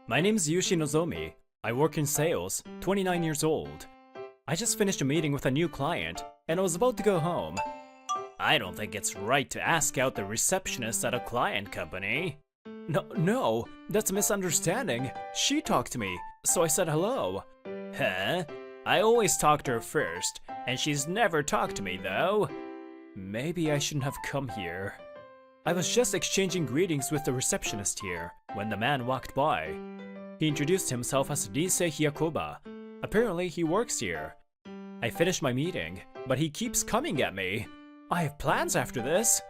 My name's Yushi Nozomi. I work in sales, 29 years old. I just finished a meeting with a new client, and I was about to go home. I don't think it's right to ask out the receptionist at a client company. No, that's a misunderstanding. She talked to me, so I said hello. Huh? I always talk to her first, and she's never talked to me though. Maybe I shouldn't have come here. I was just exchanging greetings with the receptionist here when the man walked by. He introduced himself as Rise Hyakuba. Apparently he works here. I finished my meeting, but he keeps coming at me. I have plans after this.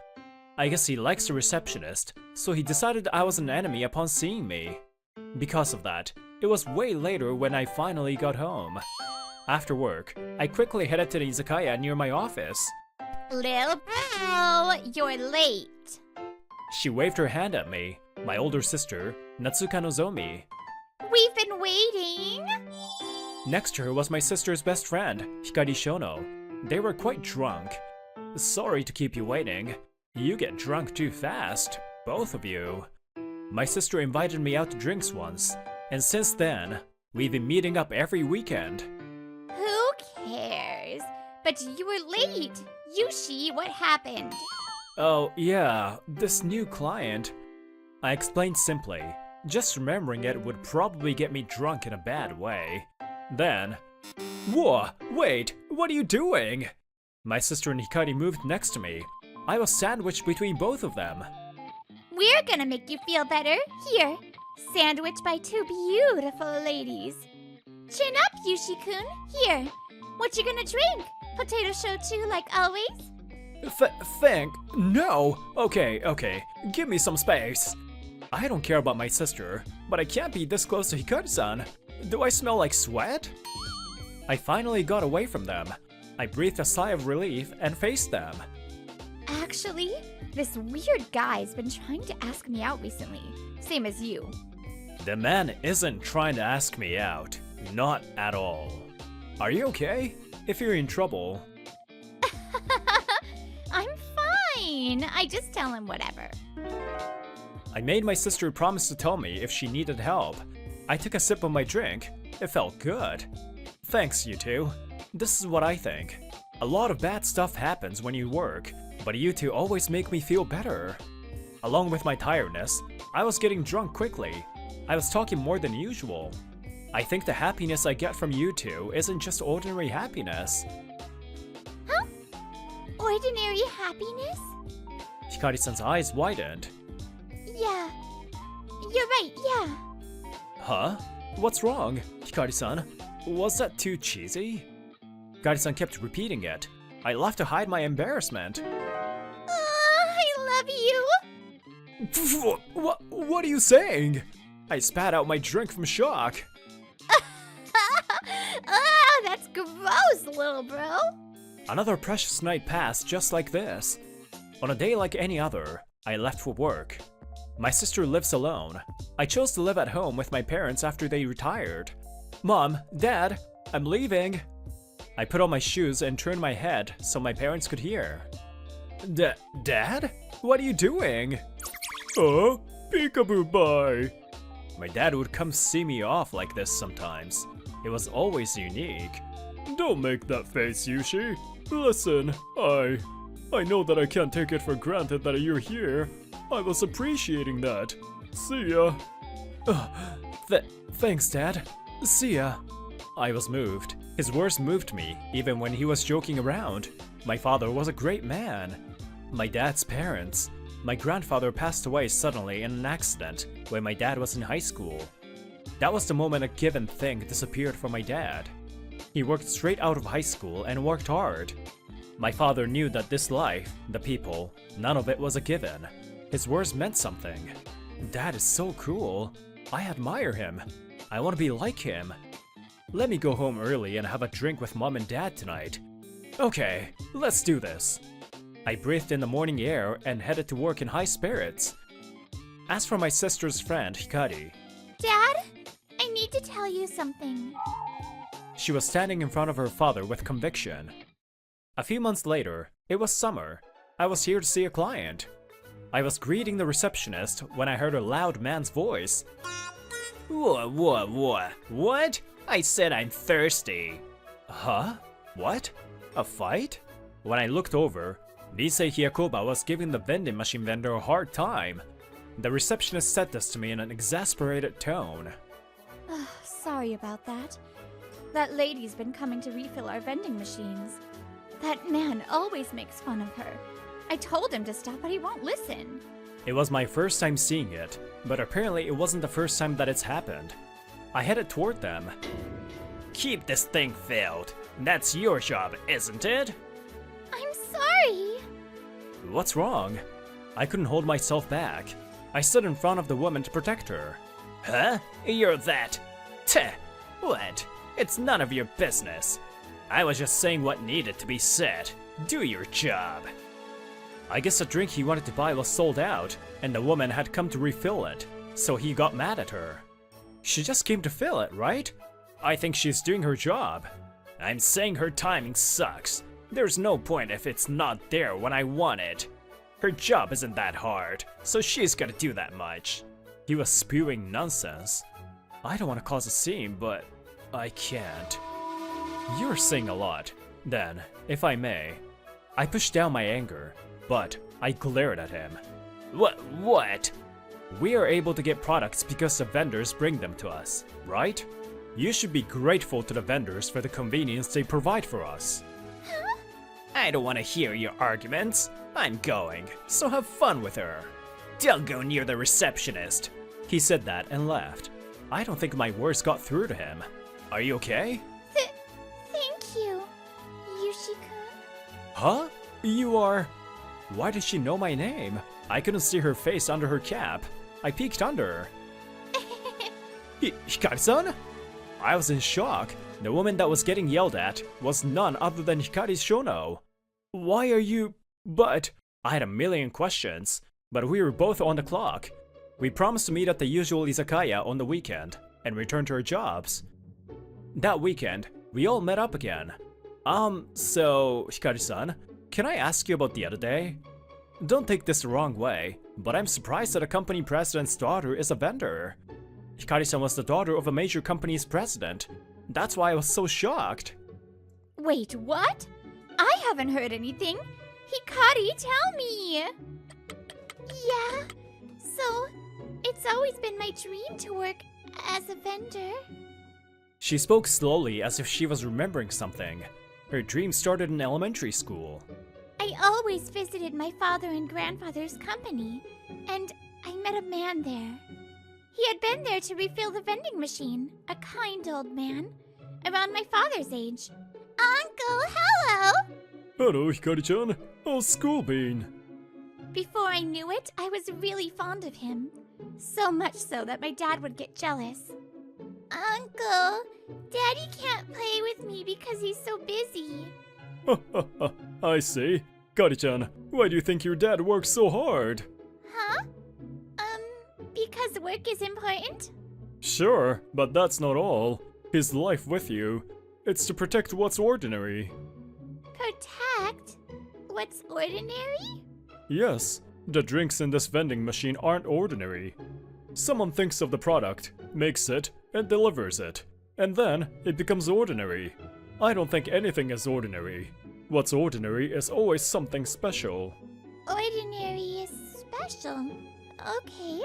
I guess he likes the receptionist, so he decided I was an enemy upon seeing me. Because of that, it was way later when I finally got home. After work, I quickly headed to the izakaya near my office. Lil bro, you're late. She waved her hand at me, my older sister, Natsuka Nozomi. We've been waiting. Next to her was my sister's best friend, Hikari Shono. They were quite drunk. Sorry to keep you waiting. You get drunk too fast, both of you. My sister invited me out to drinks once, and since then, we've been meeting up every weekend. Who cares? But you were late. Yushi, what happened? Oh yeah, this new client. I explained simply. Just remembering it would probably get me drunk in a bad way. Then, whoa, wait, what are you doing? My sister and Hikari moved next to me. I was sandwiched between both of them. We're gonna make you feel better. Here, sandwiched by two beautiful ladies. Chin up, Yushi-kun. Here, what you gonna drink? Potato shochu like always? No. Okay, give me some space. I don't care about my sister, but I can't be this close to Hikari-san. Do I smell like sweat? I finally got away from them. I breathed a sigh of relief and faced them. Actually, this weird guy's been trying to ask me out recently. Same as you. The man isn't trying to ask me out. Not at all. Are you okay? If you're in trouble. I'm fine. I just tell him whatever. I made my sister promise to tell me if she needed help. I took a sip of my drink. It felt good. Thanks, you two. This is what I think. A lot of bad stuff happens when you work, but you two always make me feel better. Along with my tiredness, I was getting drunk quickly. I was talking more than usual. I think the happiness I get from you two isn't just ordinary happiness. Huh? Ordinary happiness? Hikari-san's eyes widened. Yeah. You're right, yeah. Huh? What's wrong, Hikari-san? Was that too cheesy? Hikari-san kept repeating it. I left to hide my embarrassment. I love you. What are you saying? I spat out my drink from shock. That's gross, little bro. Another precious night passed just like this. On a day like any other, I left for work. My sister lives alone. I chose to live at home with my parents after they retired. Mom, Dad, I'm leaving. I put on my shoes and turned my head so my parents could hear. Dad? What are you doing? Oh, peekaboo bye. My dad would come see me off like this sometimes. It was always unique. Don't make that face, Yushi. Listen, I know that I can't take it for granted that you're here. I was appreciating that. See ya. Thanks, Dad. See ya. I was moved. His words moved me, even when he was joking around. My father was a great man. My dad's parents. My grandfather passed away suddenly in an accident when my dad was in high school. That was the moment a given thing disappeared from my dad. He worked straight out of high school and worked hard. My father knew that this life, the people, none of it was a given. His words meant something. Dad is so cool. I admire him. I want to be like him. Let me go home early and have a drink with Mom and Dad tonight. Okay, let's do this. I breathed in the morning air and headed to work in high spirits. As for my sister's friend, Hikari. Dad, I need to tell you something. She was standing in front of her father with conviction. A few months later, it was summer. I was here to see a client. I was greeting the receptionist when I heard a loud man's voice. What? I said I'm thirsty. Huh? What? A fight? When I looked over, Nisei Hyakuba was giving the vending machine vendor a hard time. The receptionist said this to me in an exasperated tone. Sorry about that. That lady's been coming to refill our vending machines. That man always makes fun of her. I told him to stop, but he won't listen. It was my first time seeing it, but apparently it wasn't the first time that it's happened. I headed toward them. Keep this thing filled. That's your job, isn't it? I'm sorry. What's wrong? I couldn't hold myself back. I stood in front of the woman to protect her. Huh? You're that? Teh! What? It's none of your business. I was just saying what needed to be said. Do your job. I guess the drink he wanted to buy was sold out, and the woman had come to refill it, so he got mad at her. She just came to fill it, right? I think she's doing her job. I'm saying her timing sucks. There's no point if it's not there when I want it. Her job isn't that hard, so she's gotta do that much. He was spewing nonsense. I don't want to cause a scene, but I can't. You're saying a lot. Then, if I may, I pushed down my anger, but I glared at him. What? We are able to get products because the vendors bring them to us, right? You should be grateful to the vendors for the convenience they provide for us. Huh? I don't want to hear your arguments. I'm going, so have fun with her. Don't go near the receptionist. He said that and left. I don't think my words got through to him. Are you okay? Thank you, Yushi-kun. Huh? You are... Why did she know my name? I couldn't see her face under her cap. I peeked under. Hikari-san? I was in shock. The woman that was getting yelled at was none other than Hikari Shono. Why are you... But... I had a million questions, but we were both on the clock. We promised to meet at the usual izakaya on the weekend and return to our jobs. That weekend, we all met up again. So, Hikari-san, can I ask you about the other day? Don't take this the wrong way, but I'm surprised that a company president's daughter is a vendor. Hikari-san was the daughter of a major company's president. That's why I was so shocked. Wait, what? I haven't heard anything. Hikari, tell me! Yeah, so it's always been my dream to work as a vendor. She spoke slowly as if she was remembering something. Her dream started in elementary school. I always visited my father and grandfather's company, and I met a man there. He had been there to refill the vending machine, a kind old man, around my father's age. Uncle, hello! Hello, Hikari-chan. How's school been? Before I knew it, I was really fond of him. So much so that my dad would get jealous. Uncle, Daddy can't play with me because he's so busy. I see. Hikari-chan, why do you think your dad works so hard? Huh? Because work is important? Sure, but that's not all. His life with you. It's to protect what's ordinary. Protect? What's ordinary? Yes, the drinks in this vending machine aren't ordinary. Someone thinks of the product, makes it, and delivers it. And then, it becomes ordinary. I don't think anything is ordinary. What's ordinary is always something special. Ordinary is special. Okay.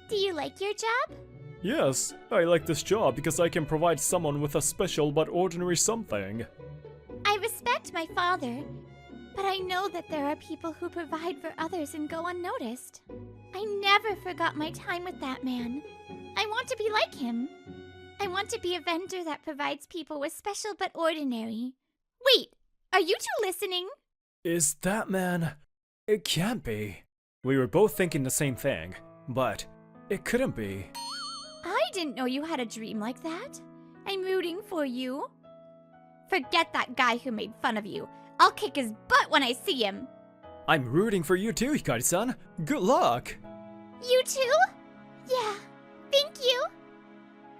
Do you like your job? Yes, I like this job because I can provide someone with a special but ordinary something. I respect my father, but I know that there are people who provide for others and go unnoticed. I never forgot my time with that man. I want to be like him. I want to be a vendor that provides people with special but ordinary. Wait, are you two listening? Is that man... It can't be. We were both thinking the same thing, but it couldn't be. I didn't know you had a dream like that. I'm rooting for you. Forget that guy who made fun of you. I'll kick his butt when I see him. I'm rooting for you too, Hikari-san. Good luck! You too? Yeah, thank you.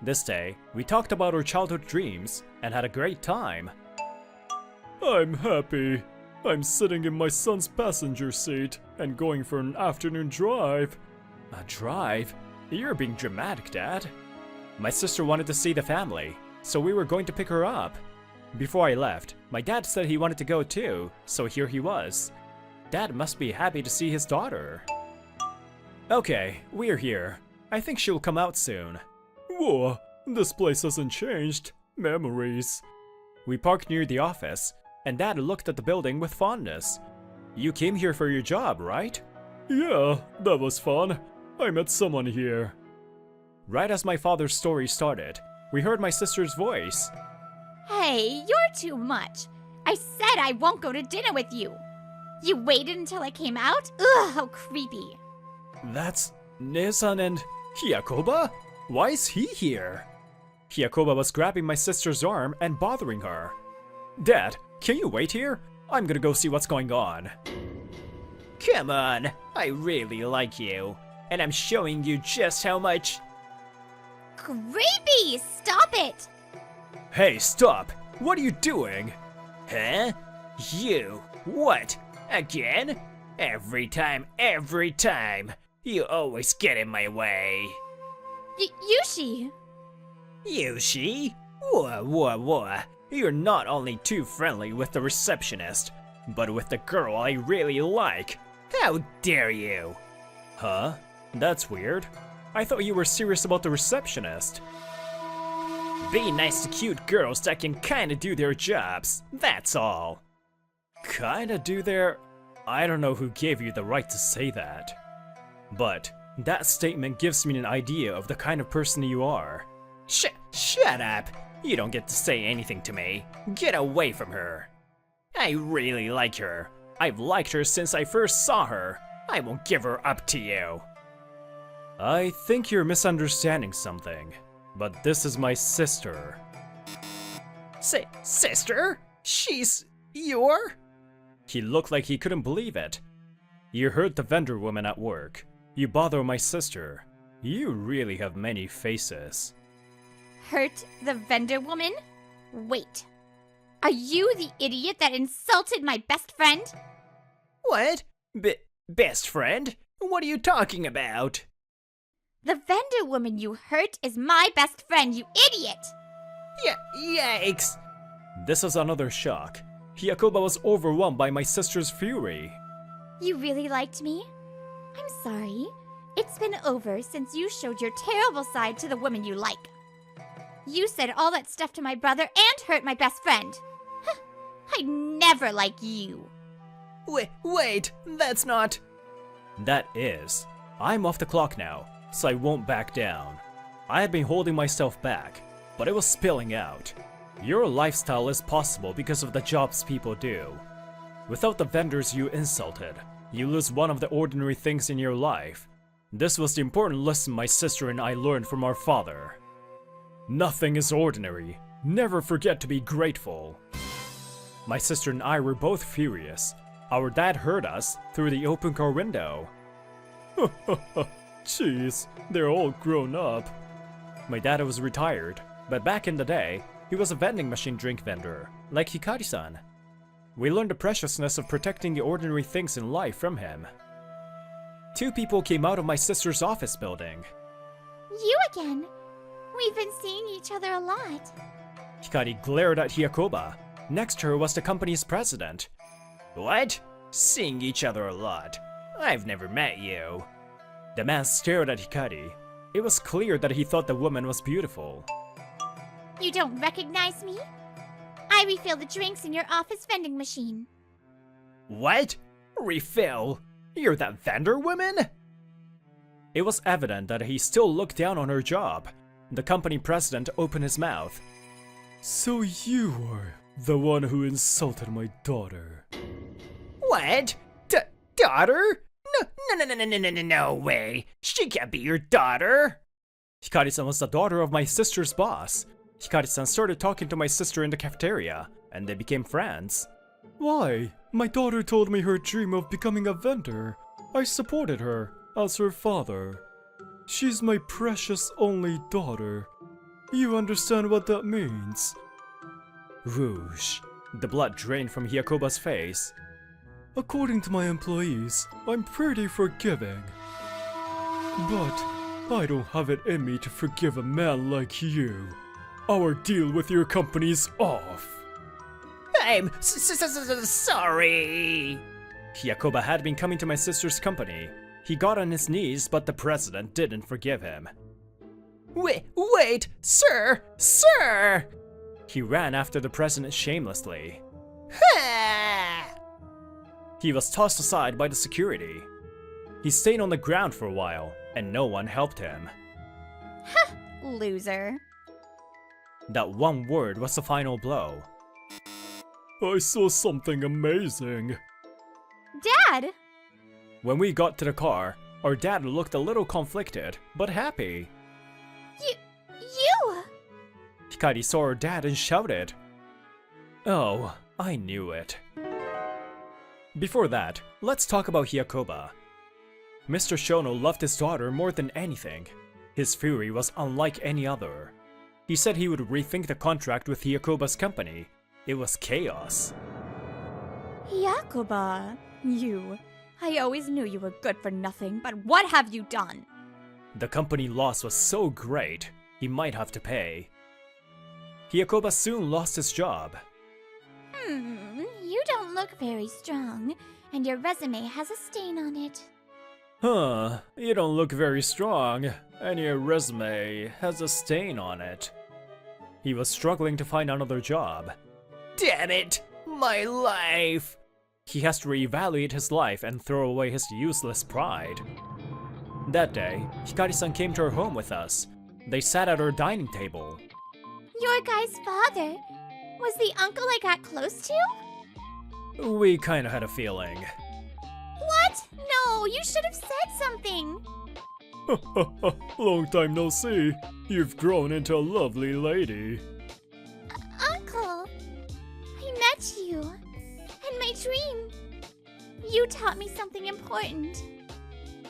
This day, we talked about our childhood dreams and had a great time. I'm happy. I'm sitting in my son's passenger seat and going for an afternoon drive. A drive? You're being dramatic, Dad. My sister wanted to see the family, so we were going to pick her up. Before I left, my dad said he wanted to go too, so here he was. Dad must be happy to see his daughter. Okay, we're here. I think she'll come out soon. Whoa, this place hasn't changed. Memories. We parked near the office, and Dad looked at the building with fondness. You came here for your job, right? Yeah, that was fun. I met someone here. Right as my father's story started, we heard my sister's voice. Hey, you're too much. I said I won't go to dinner with you. You waited until I came out? Ugh, how creepy. That's Ne-san and Hyakoba? Why is he here? Hyakoba was grabbing my sister's arm and bothering her. Dad, can you wait here? I'm gonna go see what's going on. Come on, I really like you. And I'm showing you just how much... Creepy! Stop it! Hey, stop! What are you doing? Huh? You? What? Again? Every time. You always get in my way. Yushi! Yushi? What? You're not only too friendly with the receptionist, but with the girl I really like. How dare you? Huh? That's weird. I thought you were serious about the receptionist. Be nice to cute girls that can kinda do their jobs, that's all. Kinda do their... I don't know who gave you the right to say that. But that statement gives me an idea of the kind of person you are. Shut up! You don't get to say anything to me. Get away from her. I really like her. I've liked her since I first saw her. I won't give her up to you. I think you're misunderstanding something. But this is my sister. Sister? She's your? He looked like he couldn't believe it. You hurt the vendor woman at work. You bother my sister. You really have many faces. Hurt the vendor woman? Wait. Are you the idiot that insulted my best friend? What? Best friend? What are you talking about? The vendor woman you hurt is my best friend, you idiot! Yikes! This was another shock. Hyakoba was overwhelmed by my sister's fury. You really liked me? I'm sorry. It's been over since you showed your terrible side to the woman you like. You said all that stuff to my brother and hurt my best friend. I'd never like you. Wait, that's not... That is. I'm off the clock now, so I won't back down. I had been holding myself back, but it was spilling out. Your lifestyle is possible because of the jobs people do. Without the vendors you insulted, you lose one of the ordinary things in your life. This was the important lesson my sister and I learned from our father. Nothing is ordinary. Never forget to be grateful. My sister and I were both furious. Our dad heard us through the open car window. Jeez, they're all grown up. My dad was retired, but back in the day, he was a vending machine drink vendor, like Hikari-san. We learned the preciousness of protecting the ordinary things in life from him. Two people came out of my sister's office building. You again? We've been seeing each other a lot. Hikari glared at Hyakoba. Next to her was the company's president. What? Seeing each other a lot? I've never met you. The man stared at Hikari. It was clear that he thought the woman was beautiful. You don't recognize me? I refill the drinks in your office vending machine. What? Refill? You're that vendor woman? It was evident that he still looked down on her job. The company president opened his mouth. So you are the one who insulted my daughter. What? Daughter? No way. She can't be your daughter. Hikari-san was the daughter of my sister's boss. Hikari-san started talking to my sister in the cafeteria, and they became friends. Why? My daughter told me her dream of becoming a vendor. I supported her, as her father. She's my precious only daughter. You understand what that means? Rouge. The blood drained from Hyakoba's face. According to my employees, I'm pretty forgiving. But I don't have it in me to forgive a man like you. Our deal with your company's off. I'm sorry. Hyakuba had been coming to my sister's company. He got on his knees, but the president didn't forgive him. Wait, sir! He ran after the president shamelessly. He was tossed aside by the security. He stayed on the ground for a while, and no one helped him. Loser. That one word was the final blow. I saw something amazing. Dad! When we got to the car, our dad looked a little conflicted, but happy. You! Hikari saw her dad and shouted. Oh, I knew it. Before that, let's talk about Hyakuba. Mr. Shono loved his daughter more than anything. His fury was unlike any other. He said he would rethink the contract with Hyakuba's company. It was chaos. Hyakuba, you. I always knew you were good for nothing, but what have you done? The company loss was so great, he might have to pay. Hyakuba soon lost his job. You don't look very strong, and your resume has a stain on it. Huh, you don't look very strong, and your resume has a stain on it. He was struggling to find another job. Damn it! My life! He has to reevaluate his life and throw away his useless pride. That day, Hikari-san came to our home with us. They sat at our dining table. Your guy's father? Was the uncle I got close to? We kinda had a feeling. What? No, you should have said something. Long time no see. You've grown into a lovely lady. Uncle, I met you. In my dream. You taught me something important.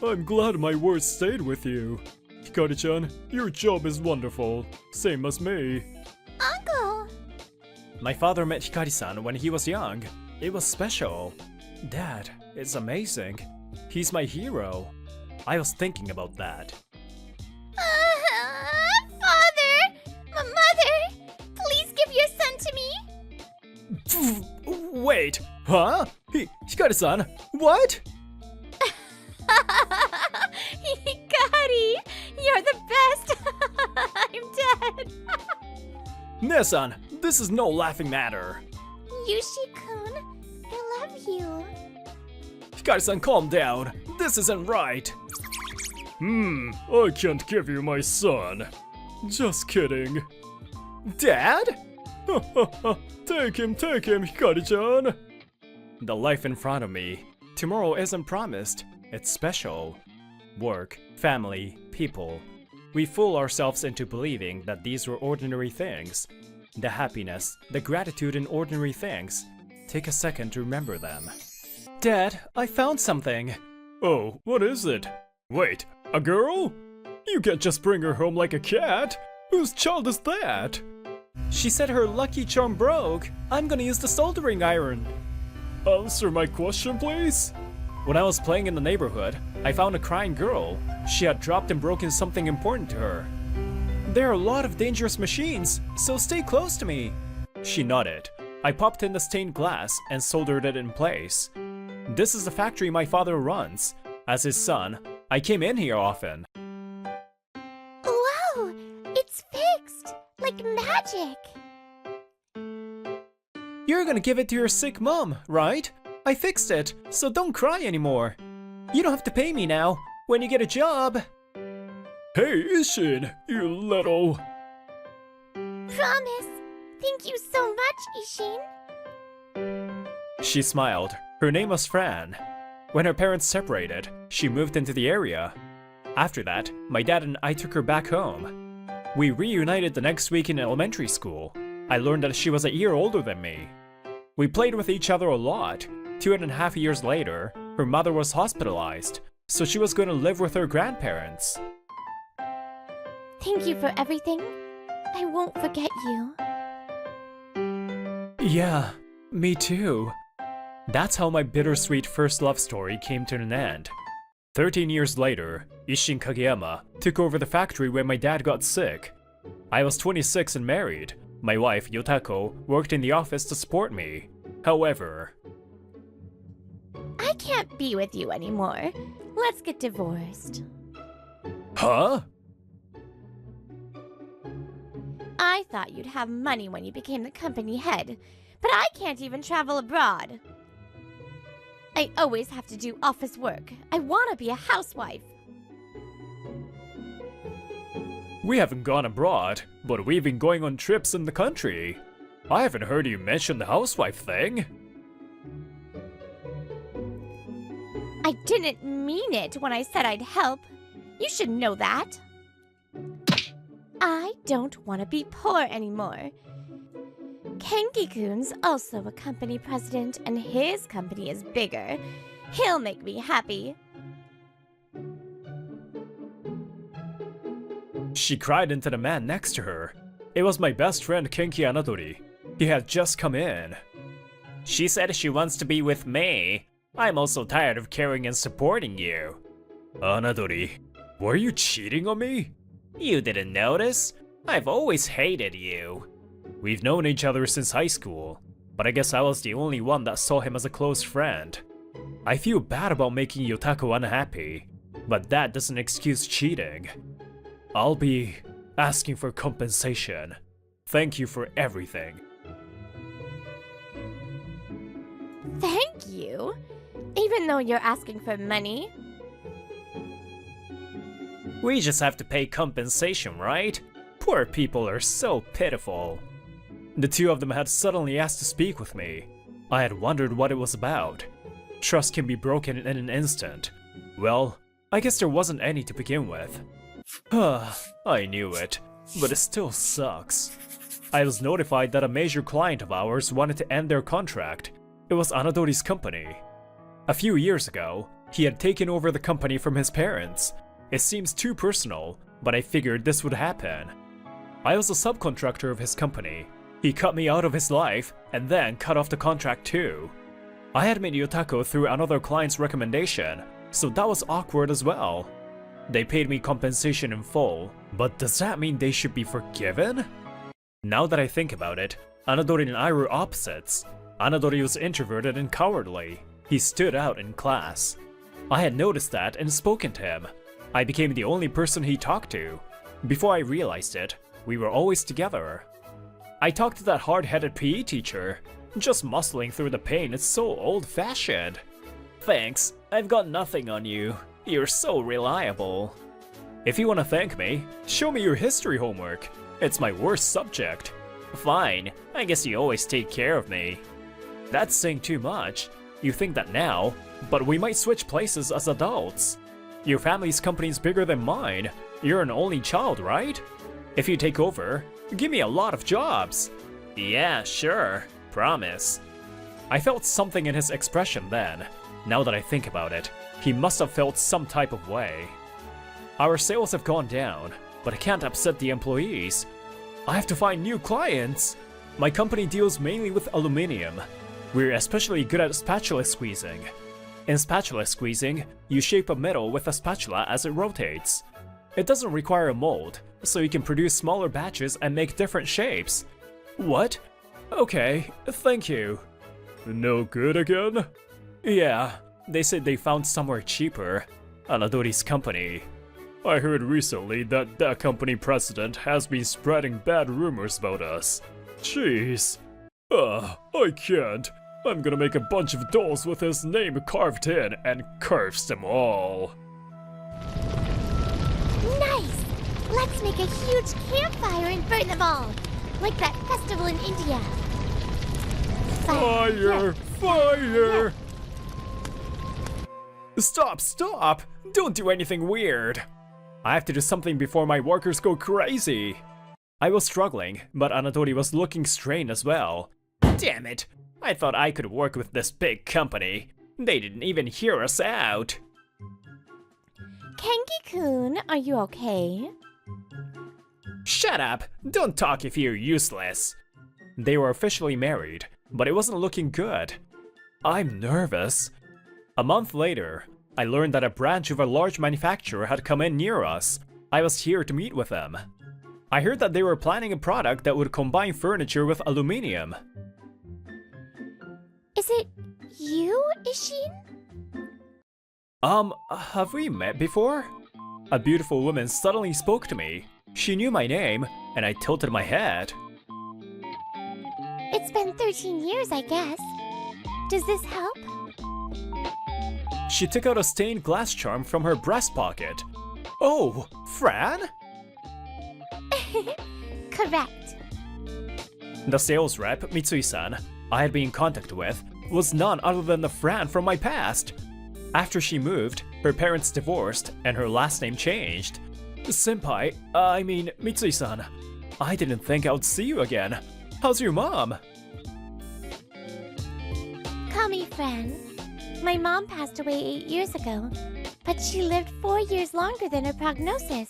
I'm glad my words stayed with you. Hikari-chan, your job is wonderful. Same as me. Uncle! My father met Hikari-san when he was young. It was special. Dad, it's amazing. He's my hero. I was thinking about that. Father! Mother! Please give your son to me! Wait, huh? Hikari-san, what? Hikari! You're the best! I'm dead! Ne-san, this is no laughing matter. Yushi-kun, I love you. Hikari-san, calm down. This isn't right. I can't give you my son. Just kidding. Dad? Take him, Hikari-chan. The life in front of me. Tomorrow isn't promised. It's special. Work, family, people. We fool ourselves into believing that these were ordinary things. The happiness, the gratitude in ordinary things. Take a second to remember them. Dad, I found something. Oh, what is it? Wait, a girl? You can't just bring her home like a cat. Whose child is that? She said her lucky charm broke. I'm gonna use the soldering iron. Answer my question, please. When I was playing in the neighborhood, I found a crying girl. She had dropped and broken something important to her. There are a lot of dangerous machines, so stay close to me. She nodded. I popped in the stained glass and soldered it in place. This is the factory my father runs. As his son, I came in here often. Wow! It's fixed! Like magic! You're gonna give it to your sick mom, right? I fixed it, so don't cry anymore. You don't have to pay me now, when you get a job. Hey, Ishin, you little... Promise! Thank you so much, Ishin! She smiled. Her name was Fran. When her parents separated, she moved into the area. After that, my dad and I took her back home. We reunited the next week in elementary school. I learned that she was a year older than me. We played with each other a lot. 2.5 years later, her mother was hospitalized, so she was going to live with her grandparents. Thank you for everything. I won't forget you. Yeah, me too. That's how my bittersweet first love story came to an end. 13 years later, Isshin Kageyama took over the factory when my dad got sick. I was 26 and married. My wife, Yotako, worked in the office to support me. However... I can't be with you anymore. Let's get divorced. Huh? I thought you'd have money when you became the company head, but I can't even travel abroad. I always have to do office work. I want to be a housewife. We haven't gone abroad, but we've been going on trips in the country. I haven't heard you mention the housewife thing. I didn't mean it when I said I'd help. You should know that. I don't want to be poor anymore. Kenki-kun's also a company president, and his company is bigger. He'll make me happy. She cried into the man next to her. It was my best friend Kenki Anadori. He had just come in. She said she wants to be with me. I'm also tired of caring and supporting you. Anadori, were you cheating on me? You didn't notice? I've always hated you. We've known each other since high school, but I guess I was the only one that saw him as a close friend. I feel bad about making Yotako unhappy, but that doesn't excuse cheating. I'll be asking for compensation. Thank you for everything. Thank you? Even though you're asking for money? We just have to pay compensation, right? Poor people are so pitiful. The two of them had suddenly asked to speak with me. I had wondered what it was about. Trust can be broken in an instant. Well, I guess there wasn't any to begin with. I knew it, but it still sucks. I was notified that a major client of ours wanted to end their contract. It was Anadori's company. A few years ago, he had taken over the company from his parents. It seems too personal, but I figured this would happen. I was a subcontractor of his company. He cut me out of his life, and then cut off the contract too. I had met Yotako through another client's recommendation, so that was awkward as well. They paid me compensation in full, but does that mean they should be forgiven? Now that I think about it, Anadori and I were opposites. Anadori was introverted and cowardly. He stood out in class. I had noticed that and spoken to him. I became the only person he talked to. Before I realized it, we were always together. I talked to that hard-headed PE teacher. Just muscling through the pain is so old-fashioned. Thanks, I've got nothing on you. You're so reliable. If you want to thank me, show me your history homework. It's my worst subject. Fine, I guess you always take care of me. That's saying too much. You think that now, but we might switch places as adults. Your family's company's bigger than mine. You're an only child, right? If you take over, give me a lot of jobs. Yeah, sure. Promise. I felt something in his expression then. Now that I think about it, he must have felt some type of way. Our sales have gone down, but I can't upset the employees. I have to find new clients. My company deals mainly with aluminum. We're especially good at spatula squeezing. In spatula squeezing, you shape a metal with a spatula as it rotates. It doesn't require a mold, so you can produce smaller batches and make different shapes. What? Okay, thank you. No good again? Yeah, they said they found somewhere cheaper. Anadori's company. I heard recently that that company president has been spreading bad rumors about us. Jeez. I can't. I'm gonna make a bunch of dolls with his name carved in and curse them all. Nice! Let's make a huge campfire and burn them all, like that festival in India. Fire! Fire! Stop! Don't do anything weird! I have to do something before my workers go crazy! I was struggling, but Anadori was looking strained as well. Damn it! I thought I could work with this big company. They didn't even hear us out. Kenki-kun, are you okay? Shut up! Don't talk if you're useless! They were officially married, but it wasn't looking good. I'm nervous. A month later, I learned that a branch of a large manufacturer had come in near us. I was here to meet with them. I heard that they were planning a product that would combine furniture with aluminum. Is it you, Ishin? Have we met before? A beautiful woman suddenly spoke to me. She knew my name, and I tilted my head. It's been 13 years, I guess. Does this help? She took out a stained glass charm from her breast pocket. Oh, Fran? Correct. The sales rep, Mitsui-san, I had been in contact with, was none other than the Fran from my past. After she moved, her parents divorced and her last name changed. Senpai, I mean Mitsui-san, I didn't think I would see you again. How's your mom? Call me Fran. My mom passed away 8 years ago, but she lived 4 years longer than her prognosis.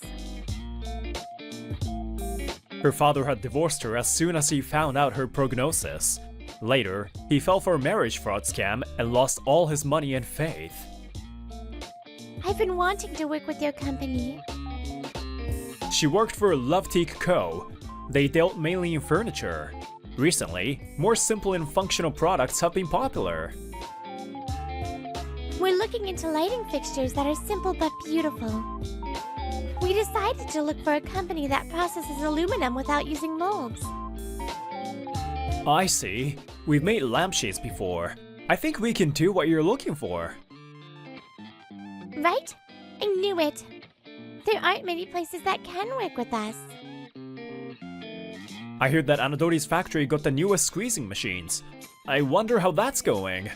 Her father had divorced her as soon as he found out her prognosis. Later, he fell for a marriage fraud scam and lost all his money and faith. I've been wanting to work with your company. She worked for Loveteak Co. They dealt mainly in furniture. Recently, more simple and functional products have been popular. We're looking into lighting fixtures that are simple but beautiful. We decided to look for a company that processes aluminum without using molds. I see. We've made lampshades before. I think we can do what you're looking for. Right? I knew it. There aren't many places that can work with us. I heard that Anadori's factory got the newest squeezing machines. I wonder how that's going.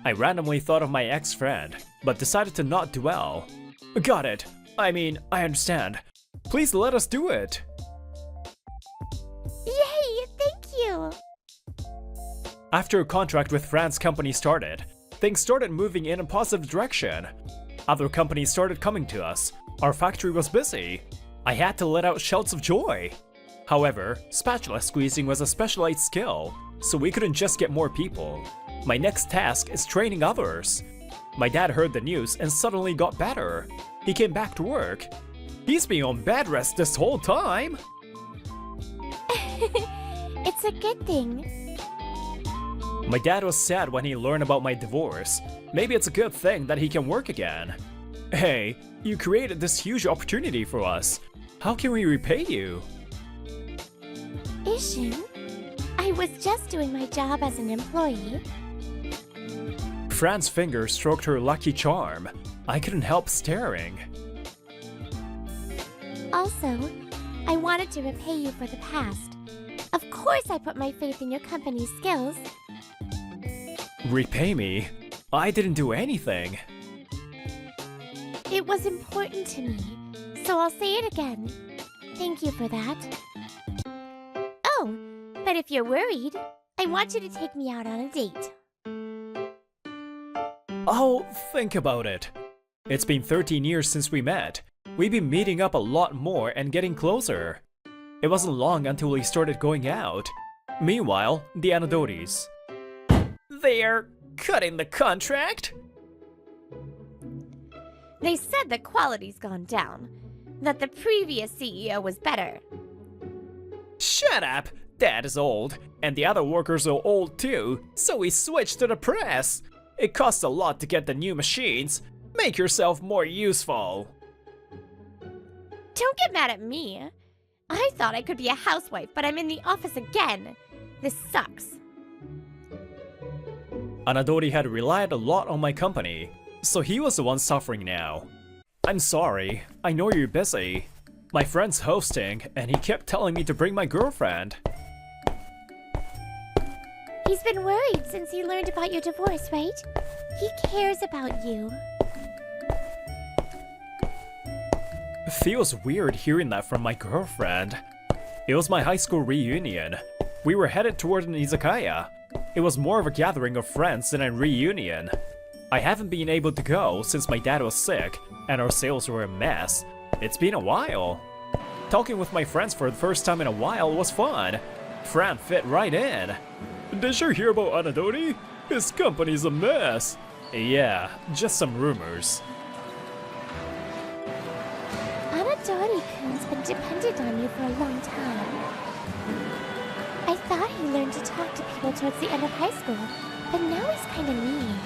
I randomly thought of my ex-friend, but decided to not dwell. Got it. I mean, I understand. Please let us do it. Yay! Thank you! After a contract with Fran's company started, things started moving in a positive direction. Other companies started coming to us. Our factory was busy. I had to let out shouts of joy. However, spatula squeezing was a specialized skill, so we couldn't just get more people. My next task is training others. My dad heard the news and suddenly got better. He came back to work. He's been on bed rest this whole time. It's a good thing. My dad was sad when he learned about my divorce. Maybe it's a good thing that he can work again. Hey, you created this huge opportunity for us. How can we repay you? Ishin, I was just doing my job as an employee. Fran's finger stroked her lucky charm. I couldn't help staring. Also, I wanted to repay you for the past. Of course I put my faith in your company's skills. Repay me? I didn't do anything. It was important to me, so I'll say it again. Thank you for that. Oh, but if you're worried, I want you to take me out on a date. I'll think about it. It's been 13 years since we met. We've been meeting up a lot more and getting closer. It wasn't long until we started going out. Meanwhile, the Anadoris. They're cutting the contract? They said the quality's gone down, that the previous CEO was better. Shut up! Dad is old, and the other workers are old too, so we switched to the press. It costs a lot to get the new machines. Make yourself more useful. Don't get mad at me. I thought I could be a housewife, but I'm in the office again. This sucks. Anadori had relied a lot on my company, so he was the one suffering now. I'm sorry, I know you're busy. My friend's hosting, and he kept telling me to bring my girlfriend. He's been worried since he learned about your divorce, right? He cares about you. Feels weird hearing that from my girlfriend. It was my high school reunion. We were headed toward an izakaya. It was more of a gathering of friends than a reunion. I haven't been able to go since my dad was sick, and our sales were a mess. It's been a while. Talking with my friends for the first time in a while was fun. Fran fit right in. Did you hear about Anadori? His company's a mess. Yeah, just some rumors. has been dependent on you for a long time. I thought he learned to talk to people towards the end of high school, but now he's kind of mean.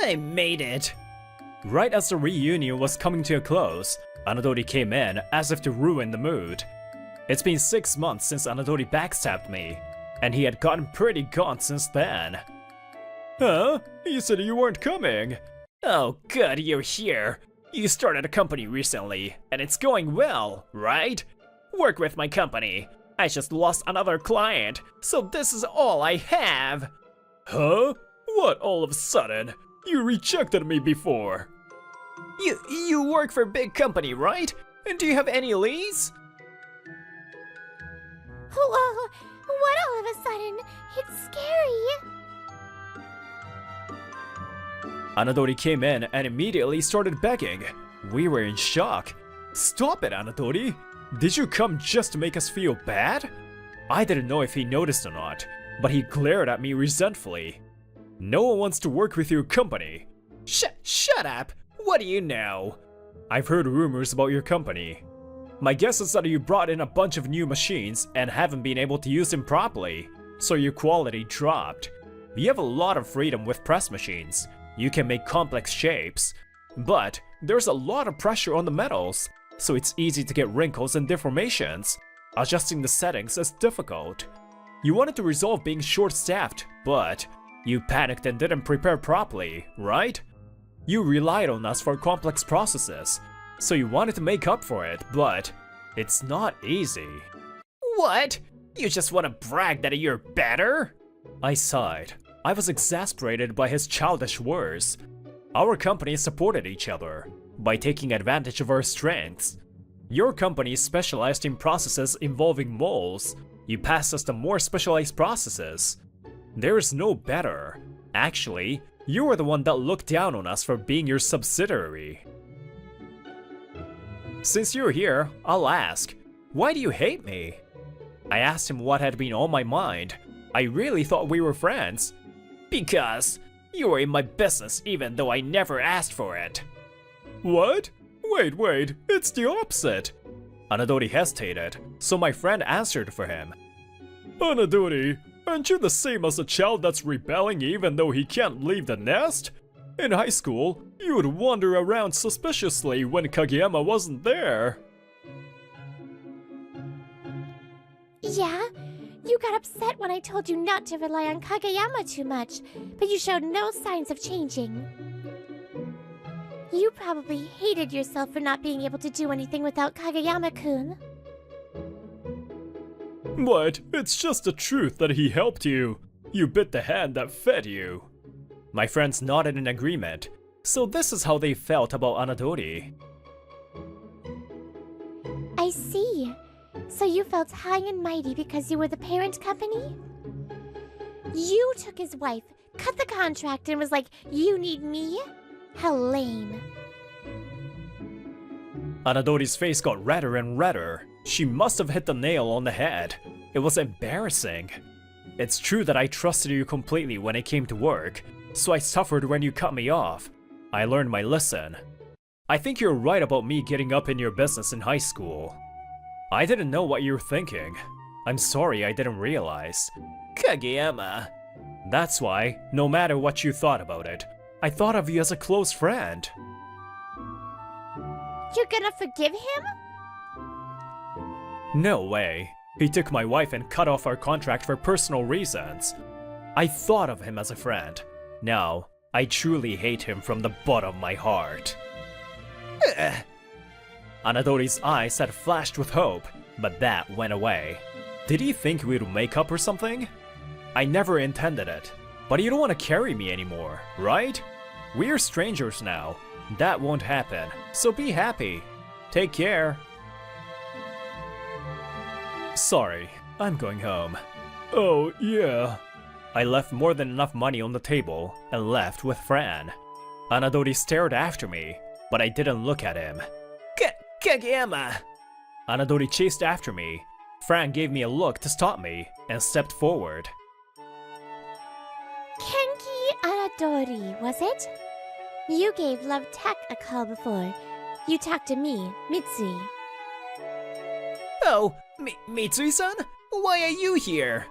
I made it. Right as the reunion was coming to a close, Anadori came in as if to ruin the mood. It's been 6 months since Anadori backstabbed me, and he had gotten pretty gaunt since then. Huh? You said you weren't coming. Oh, good, you're here. You started a company recently, and it's going well, right? Work with my company. I just lost another client, so this is all I have. Huh? What all of a sudden? You rejected me before. You work for a big company, right? And do you have any leads? Whoa, what all of a sudden? It's scary. Anadori came in and immediately started begging. We were in shock. Stop it, Anadori! Did you come just to make us feel bad? I didn't know if he noticed or not, but he glared at me resentfully. No one wants to work with your company. Shut up! What do you know? I've heard rumors about your company. My guess is that you brought in a bunch of new machines and haven't been able to use them properly, so your quality dropped. You have a lot of freedom with press machines. You can make complex shapes, but there's a lot of pressure on the metals, so it's easy to get wrinkles and deformations. Adjusting the settings is difficult. You wanted to resolve being short-staffed, but you panicked and didn't prepare properly, right? You relied on us for complex processes, so you wanted to make up for it, but it's not easy. What? You just want to brag that you're better? I sighed. I was exasperated by his childish words. Our companies supported each other by taking advantage of our strengths. Your company specialized in processes involving moles. You passed us to more specialized processes. There is no better. Actually, you were the one that looked down on us for being your subsidiary. Since you're here, I'll ask, why do you hate me? I asked him what had been on my mind. I really thought we were friends. Because you were in my business even though I never asked for it. What? Wait, it's the opposite. Anadori hesitated, so my friend answered for him. Anadori, aren't you the same as a child that's rebelling even though he can't leave the nest? In high school, you would wander around suspiciously when Kageyama wasn't there. Yeah? You got upset when I told you not to rely on Kageyama too much, but you showed no signs of changing. You probably hated yourself for not being able to do anything without Kageyama-kun. What? It's just the truth that he helped you. You bit the hand that fed you. My friends nodded in agreement, so this is how they felt about Anadori. I see. So you felt high and mighty because you were the parent company? You took his wife, cut the contract, and was like, you need me? How lame. Anadori's face got redder and redder. She must have hit the nail on the head. It was embarrassing. It's true that I trusted you completely when it came to work, so I suffered when you cut me off. I learned my lesson. I think you're right about me getting up in your business in high school. I didn't know what you were thinking. I'm sorry I didn't realize. Kageyama. That's why, no matter what you thought about it, I thought of you as a close friend. You're gonna forgive him? No way. He took my wife and cut off our contract for personal reasons. I thought of him as a friend. Now, I truly hate him from the bottom of my heart. Anadori's eyes had flashed with hope, but that went away. Did he think we'd make up or something? I never intended it. But you don't want to carry me anymore, right? We're strangers now. That won't happen, so be happy. Take care. Sorry, I'm going home. Oh, yeah. I left more than enough money on the table and left with Fran. Anadori stared after me, but I didn't look at him. Kageyama! Anadori chased after me. Fran gave me a look to stop me and stepped forward. Kenki Anadori, was it? You gave Love Tech a call before. You talked to me, Mitsui. Oh, Mitsui-san? Why are you here?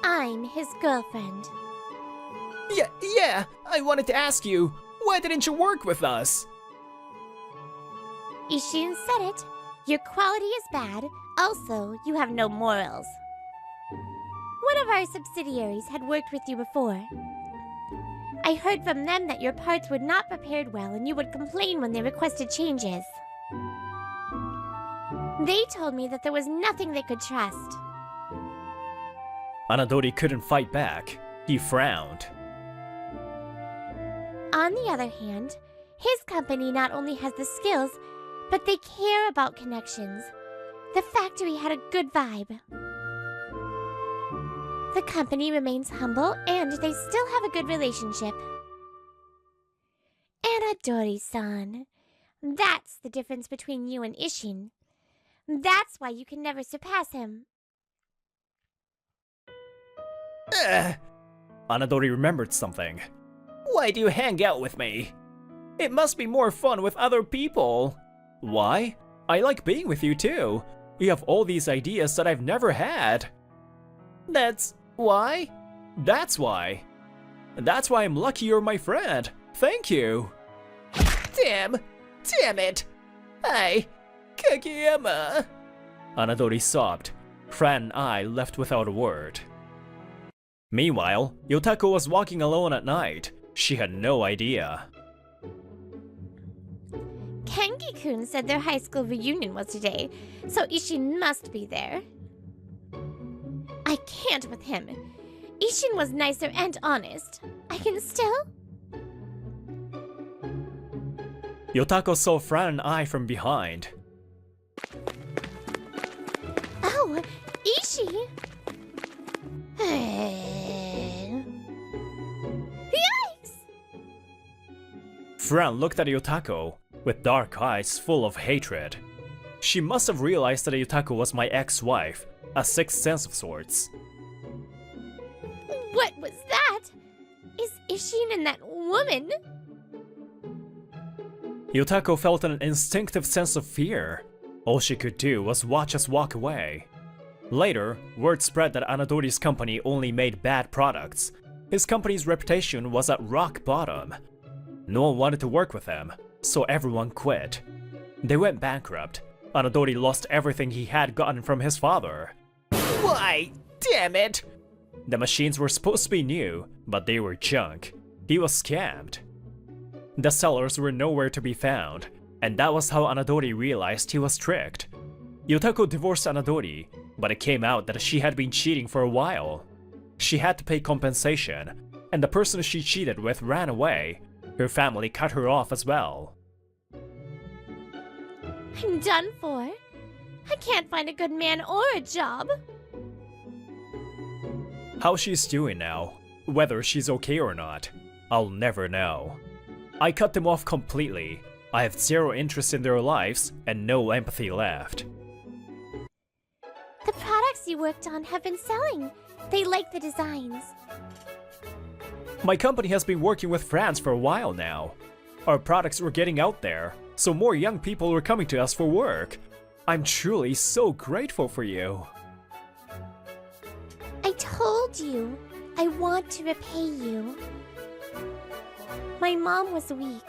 I'm his girlfriend. Yeah, I wanted to ask you, why didn't you work with us? Ishin said it. Your quality is bad. Also, you have no morals. One of our subsidiaries had worked with you before. I heard from them that your parts were not prepared well and you would complain when they requested changes. They told me that there was nothing they could trust. Anadori couldn't fight back. He frowned. On the other hand, his company not only has the skills, but they care about connections. The factory had a good vibe. The company remains humble, and they still have a good relationship. Anadori-san, that's the difference between you and Ishin. That's why you can never surpass him. Anadori remembered something. Why do you hang out with me? It must be more fun with other people. Why? I like being with you too. You have all these ideas that I've never had. That's why? That's why. That's why I'm lucky you're my friend. Thank you. Damn it. Kageyama. Anadori sobbed. Fran and I left without a word. Meanwhile, Yotako was walking alone at night. She had no idea. Kengi-kun said their high school reunion was today, so Ishin must be there. I can't with him. Ishin was nicer and honest. I can still... Yotako saw Fran and I from behind. Oh, Ishi! Yikes! Fran looked at Yotako with dark eyes full of hatred. She must have realized that Yotako was my ex-wife, a sixth sense of sorts. What was that? Is Ishin and that woman? Yotako felt an instinctive sense of fear. All she could do was watch us walk away. Later, word spread that Anadori's company only made bad products. His company's reputation was at rock bottom. No one wanted to work with him, so everyone quit. They went bankrupt. Anadori lost everything he had gotten from his father. Why? Damn it! The machines were supposed to be new, but they were junk. He was scammed. The sellers were nowhere to be found, and that was how Anadori realized he was tricked. Yotako divorced Anadori, but it came out that she had been cheating for a while. She had to pay compensation, and the person she cheated with ran away. Her family cut her off as well. I'm done for. I can't find a good man or a job. How she's doing now, whether she's okay or not, I'll never know. I cut them off completely. I have zero interest in their lives and no empathy left. The products you worked on have been selling. They like the designs. My company has been working with France for a while now. Our products were getting out there, so more young people were coming to us for work. I'm truly so grateful for you. I told you, I want to repay you. My mom was weak.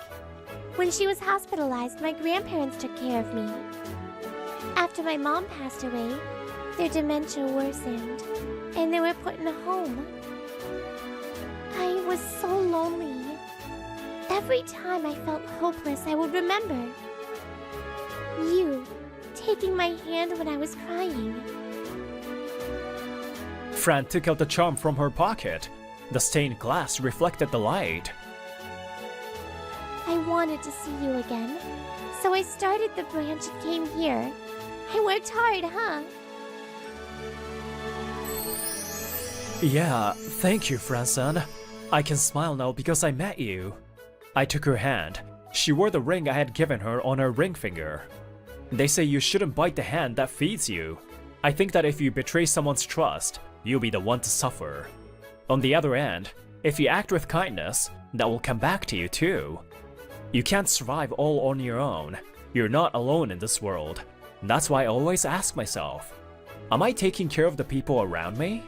When she was hospitalized, my grandparents took care of me. After my mom passed away, their dementia worsened, and they were put in a home. I was so lonely. Every time I felt hopeless, I would remember you taking my hand when I was crying. Fran took out the charm from her pocket. The stained glass reflected the light. I wanted to see you again, so I started the branch and came here. I worked hard, huh? Yeah, thank you, Fran-san. I can smile now because I met you. I took her hand. She wore the ring I had given her on her ring finger. They say you shouldn't bite the hand that feeds you. I think that if you betray someone's trust, you'll be the one to suffer. On the other hand, if you act with kindness, that will come back to you too. You can't survive all on your own. You're not alone in this world. That's why I always ask myself, am I taking care of the people around me?